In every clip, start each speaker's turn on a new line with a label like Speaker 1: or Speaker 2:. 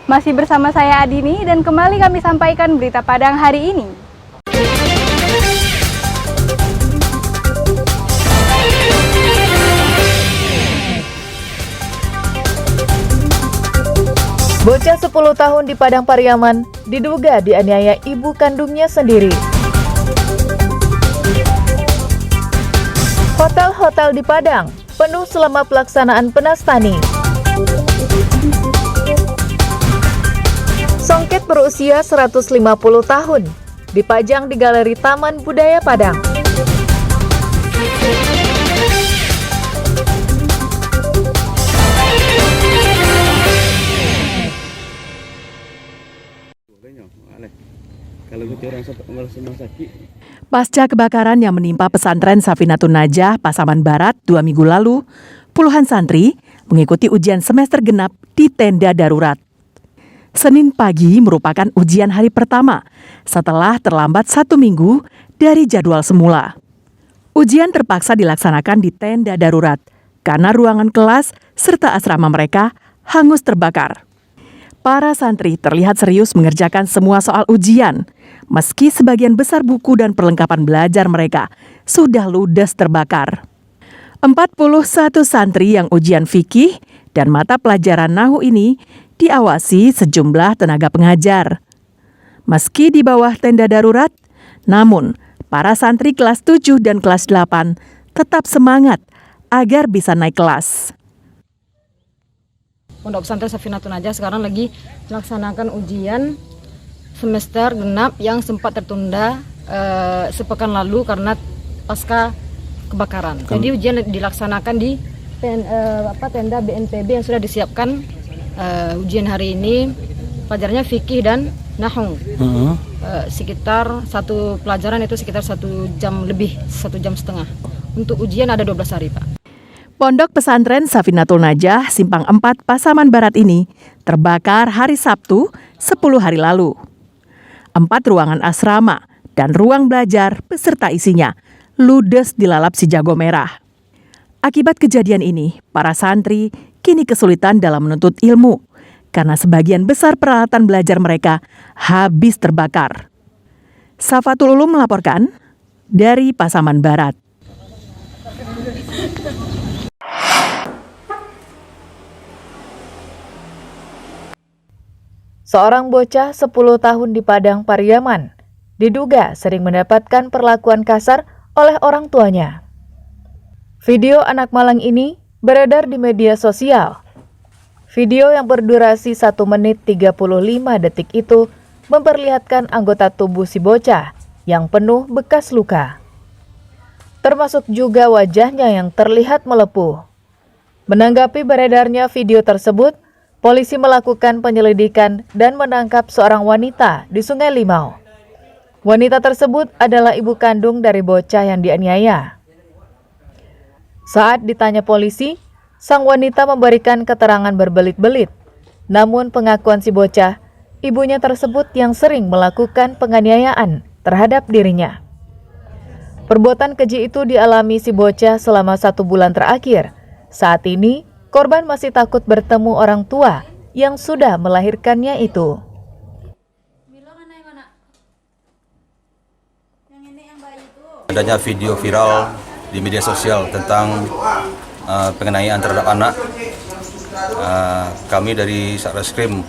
Speaker 1: Masih bersama saya Adini dan kembali kami sampaikan berita Padang hari ini.
Speaker 2: Bocah 10 tahun di Padang Pariaman diduga dianiaya ibu kandungnya sendiri. Hotel-hotel di Padang penuh selama pelaksanaan Penas Tani. Songket berusia 150 tahun dipajang di Galeri Taman Budaya Padang.
Speaker 3: Pasca kebakaran yang menimpa pesantren Safinatun Najah, Pasaman Barat 2 minggu lalu, puluhan santri mengikuti ujian semester genap di tenda darurat. Senin pagi merupakan ujian hari pertama setelah terlambat 1 minggu dari jadwal semula. Ujian terpaksa dilaksanakan di tenda darurat karena ruangan kelas serta asrama mereka hangus terbakar. Para santri terlihat serius mengerjakan semua soal ujian, meski sebagian besar buku dan perlengkapan belajar mereka sudah ludes terbakar. 41 santri yang ujian fikih dan mata pelajaran Nahwu ini diawasi sejumlah tenaga pengajar. Meski di bawah tenda darurat, namun para santri kelas 7 dan kelas 8 tetap semangat agar bisa naik kelas.
Speaker 4: Pondok Pesantren Safinatun Najah sekarang lagi melaksanakan ujian semester genap yang sempat tertunda sepekan lalu karena pasca kebakaran. Jadi ujian dilaksanakan di tenda BNPB yang sudah disiapkan. Ujian hari ini pelajarannya fikih dan nahwu. Sekitar satu pelajaran itu sekitar 1 jam lebih, 1 jam setengah. Untuk ujian ada 12 hari, Pak.
Speaker 3: Pondok Pesantren Safinatun Najah Simpang 4 Pasaman Barat ini terbakar hari Sabtu 10 hari lalu. 4 ruangan asrama dan ruang belajar beserta isinya ludes dilalap si jago merah. Akibat kejadian ini, para santri kini kesulitan dalam menuntut ilmu karena sebagian besar peralatan belajar mereka habis terbakar. Safatul Ulum melaporkan dari Pasaman Barat.
Speaker 2: Seorang bocah 10 tahun di Padang Pariaman diduga sering mendapatkan perlakuan kasar oleh orang tuanya. Video anak malang ini beredar di media sosial. Video yang berdurasi 1 menit 35 detik itu memperlihatkan anggota tubuh si bocah yang penuh bekas luka. Termasuk juga wajahnya yang terlihat melepuh. Menanggapi beredarnya video tersebut, polisi melakukan penyelidikan dan menangkap seorang wanita di Sungai Limau. Wanita tersebut adalah ibu kandung dari bocah yang dianiaya. Saat ditanya polisi, sang wanita memberikan keterangan berbelit-belit. Namun pengakuan si bocah, ibunya tersebut yang sering melakukan penganiayaan terhadap dirinya. Perbuatan keji itu dialami si bocah selama 1 bulan terakhir. Saat ini, korban masih takut bertemu orang tua yang sudah melahirkannya itu.
Speaker 5: Adanya video viral di media sosial tentang penganiayaan terhadap anak. Kami dari Satreskrim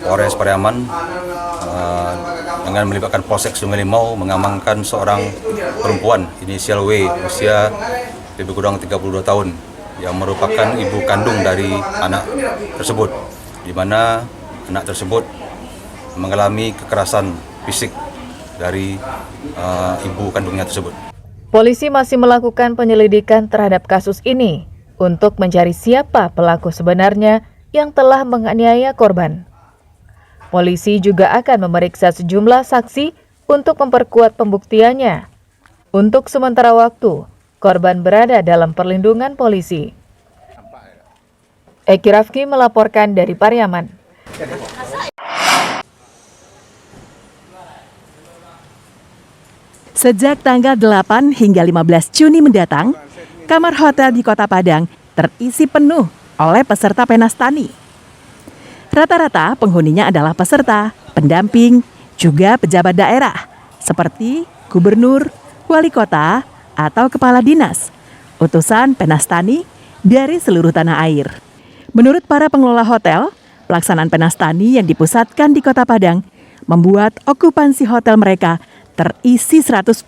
Speaker 5: Polres Pariaman dengan melibatkan Polsek Sungai Limau mengamankan seorang perempuan inisial W usia lebih kurang 32 tahun yang merupakan ibu kandung dari anak tersebut, di mana anak tersebut mengalami kekerasan fisik dari ibu kandungnya tersebut.
Speaker 2: Polisi masih melakukan penyelidikan terhadap kasus ini untuk mencari siapa pelaku sebenarnya yang telah menganiaya korban. Polisi juga akan memeriksa sejumlah saksi untuk memperkuat pembuktiannya. Untuk sementara waktu, korban berada dalam perlindungan polisi. Eki Rafki melaporkan dari Pariaman.
Speaker 3: Sejak tanggal 8 hingga 15 Juni mendatang, kamar hotel di Kota Padang terisi penuh oleh peserta Penas Tani. Rata-rata penghuninya adalah peserta, pendamping, juga pejabat daerah, seperti gubernur, wali kota, atau kepala dinas, utusan Penastani dari seluruh tanah air. Menurut para pengelola hotel, pelaksanaan Penastani yang dipusatkan di Kota Padang membuat okupansi hotel mereka terisi 100%.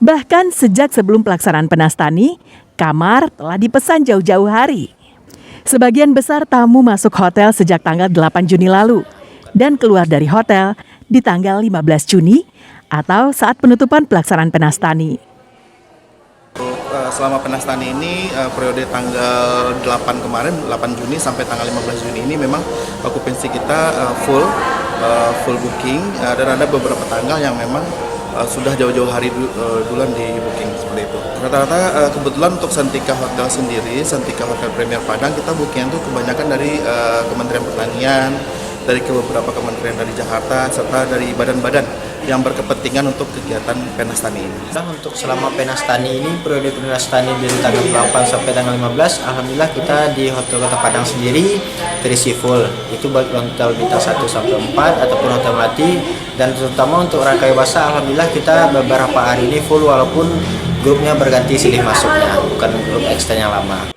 Speaker 3: Bahkan sejak sebelum pelaksanaan Penastani, kamar telah dipesan jauh-jauh hari. Sebagian besar tamu masuk hotel sejak tanggal 8 Juni lalu dan keluar dari hotel di tanggal 15 Juni atau saat penutupan pelaksanaan Penastani.
Speaker 6: Selama Penastani ini periode tanggal 8 kemarin, 8 Juni sampai tanggal 15 Juni ini memang okupansi kita full booking, dan ada beberapa tanggal yang memang sudah jauh-jauh hari duluan di booking seperti itu. Rata-rata kebetulan untuk Santika Hotel sendiri, Santika Hotel Premier Padang, kita booking itu kebanyakan dari Kementerian Pertanian, dari beberapa kementerian dari Jakarta, serta dari badan-badan yang berkepentingan untuk kegiatan Penastani ini.
Speaker 7: Nah, untuk selama Penastani ini, periode Penastani dari tanggal 8 sampai tanggal 15, alhamdulillah kita di Hotel Kota Padang sendiri terisi full. Itu baik hotel bintang 1 sampai 4 ataupun hotel melati, dan terutama untuk Rangkai Basah, alhamdulillah kita beberapa hari ini full walaupun grupnya berganti silih masuknya, bukan grup ekstra yang lama.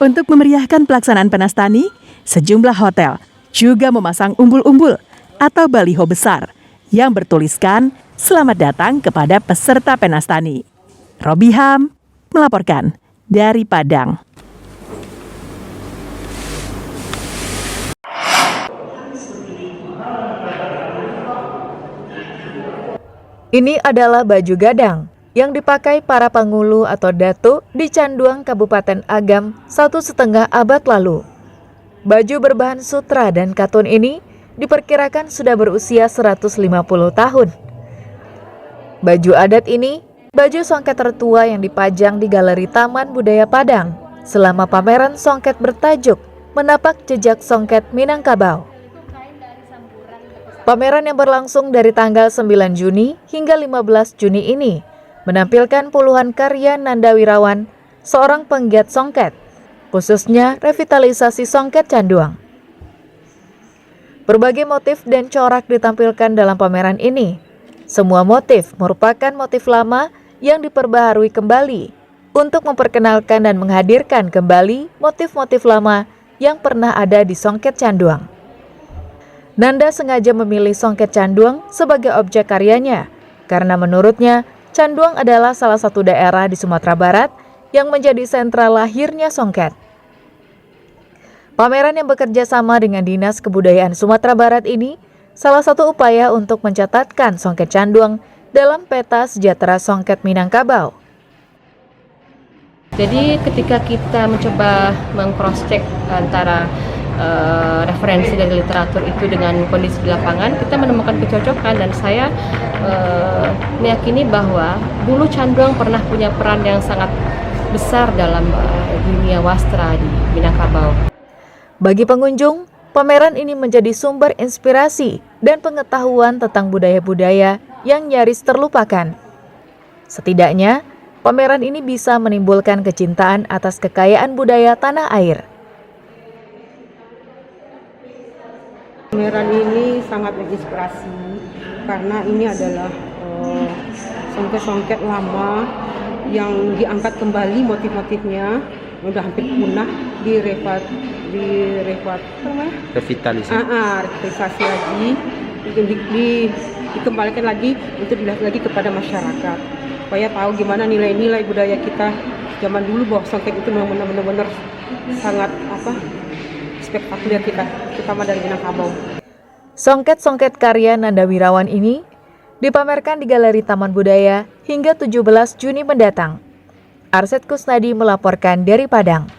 Speaker 3: Untuk memeriahkan pelaksanaan Penastani, sejumlah hotel juga memasang umbul-umbul atau baliho besar yang bertuliskan selamat datang kepada peserta Penastani. Robiham melaporkan dari Padang.
Speaker 2: Ini adalah baju gadang yang dipakai para pangulu atau datuk di Canduang, Kabupaten Agam 1,5 abad lalu. Baju berbahan sutra dan katun ini diperkirakan sudah berusia 150 tahun. Baju adat ini, baju songket tertua yang dipajang di Galeri Taman Budaya Padang selama pameran songket bertajuk Menapak Jejak Songket Minangkabau. Pameran yang berlangsung dari tanggal 9 Juni hingga 15 Juni ini menampilkan puluhan karya Nanda Wirawan, seorang penggiat songket, khususnya revitalisasi songket Canduang. Berbagai motif dan corak ditampilkan dalam pameran ini. Semua motif merupakan motif lama yang diperbaharui kembali untuk memperkenalkan dan menghadirkan kembali motif-motif lama yang pernah ada di songket Canduang. Nanda sengaja memilih songket Canduang sebagai objek karyanya karena menurutnya Canduang adalah salah satu daerah di Sumatera Barat yang menjadi sentra lahirnya songket. Pameran yang bekerja sama dengan Dinas Kebudayaan Sumatera Barat ini salah satu upaya untuk mencatatkan songket Canduang dalam peta sejahtera songket Minangkabau.
Speaker 4: Jadi ketika kita mencoba meng-cross-check antara referensi dari literatur itu dengan kondisi di lapangan, kita menemukan kecocokan, dan saya meyakini bahwa dulu Canduang pernah punya peran yang sangat besar dalam dunia wastra di Minangkabau.
Speaker 2: Bagi pengunjung, pameran ini menjadi sumber inspirasi dan pengetahuan tentang budaya-budaya yang nyaris terlupakan. Setidaknya, pameran ini bisa menimbulkan kecintaan atas kekayaan budaya tanah air.
Speaker 8: Pameran ini sangat menginspirasi karena ini adalah songket-songket lama yang diangkat kembali motif-motifnya, udah hampir punah, revitalisasi lagi, dikembalikan lagi untuk dilihat lagi kepada masyarakat supaya tahu gimana nilai-nilai budaya kita zaman dulu, bahwa songket itu memang benar-benar sangat spektakuler kita, terutama dari Minangkabau.
Speaker 2: Songket-songket karya Nanda Wirawan ini dipamerkan di Galeri Taman Budaya hingga 17 Juni mendatang. Arset Kusnadi melaporkan dari Padang.